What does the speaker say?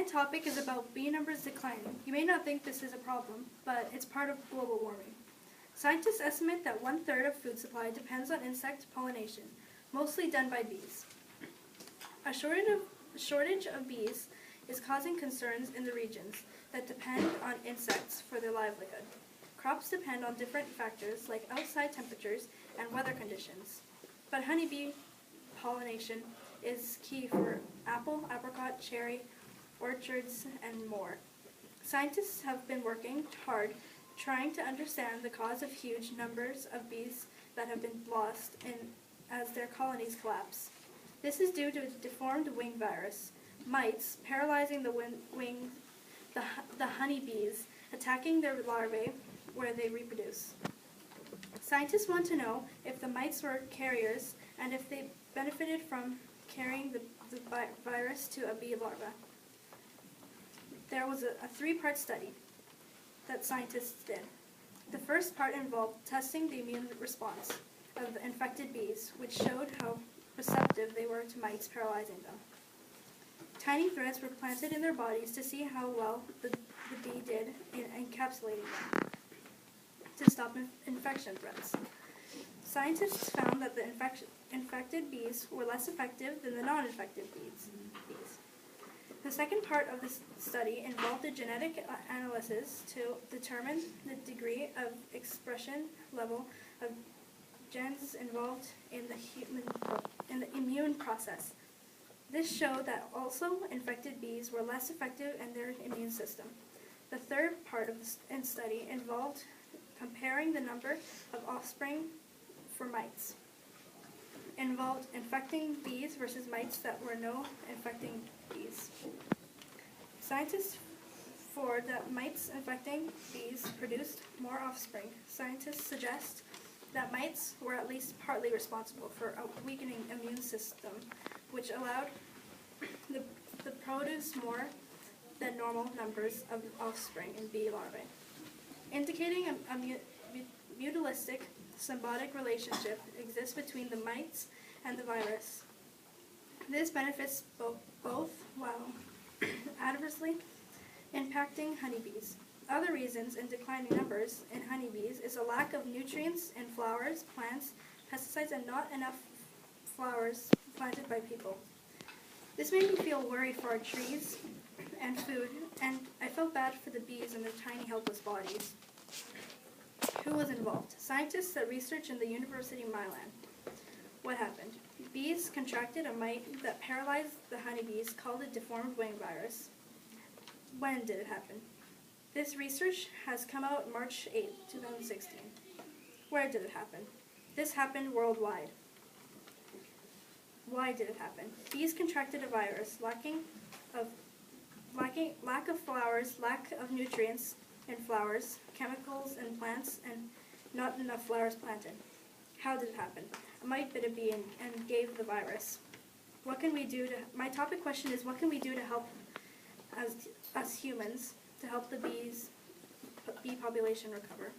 topic is about bee numbers declining. You may not think this is a problem, but it's part of global warming. Scientists estimate that 1/3 of food supply depends on insect pollination, mostly done by bees. A shortage of bees is causing concerns in the regions that depend on insects for their livelihood. Crops depend on different factors like outside temperatures and weather conditions, but honeybee pollination is key for apple, apricot, cherry, orchards, and more. Scientists have been working hard trying to understand the cause of huge numbers of bees that have been lost as their colonies collapse. This is due to a deformed wing virus, mites paralyzing the wings, the honeybees attacking their larvae where they reproduce. Scientists want to know if the mites were carriers and if they benefited from carrying the virus to a bee larva. There was a three-part study that scientists did. The first part involved testing the immune response of the infected bees, which showed how receptive they were to mites paralyzing them. Tiny threads were planted in their bodies to see how well the bee did in encapsulating them to stop infection threats. Scientists found that the infected bees were less effective than the non-infected bees. The second part of the study involved a genetic analysis to determine the degree of expression level of genes involved in the immune process. This showed that also infected bees were less effective in their immune system. The third part of the study involved comparing the number of offspring for mites. Involved infecting bees versus mites that were no infecting bees. Scientists found that mites infecting bees produced more offspring. Scientists suggest that mites were at least partly responsible for a weakening immune system, which allowed the produce more than normal numbers of offspring in bee larvae, indicating a mutualistic symbiotic relationship exists between the mites and the virus. This benefits both while adversely impacting honeybees. Other reasons in declining numbers in honeybees is a lack of nutrients in flowers, plants, pesticides, and not enough flowers planted by people. This made me feel worried for our trees and food, and I felt bad for the bees and their tiny helpless bodies. Who was involved? Scientists that research in the University of Milan. What happened? Bees contracted a mite that paralyzed the honeybees called a deformed wing virus. When did it happen? This research has come out March 8, 2016. Where did it happen? This happened worldwide. Why did it happen? Bees contracted a virus, lack of flowers, lack of nutrients in flowers, chemicals in plants, and not enough flowers planted. How did it happen? A mite bit a bee and gave the virus. What can we do to? My topic question is, what can we do to help as humans to help the bee population recover?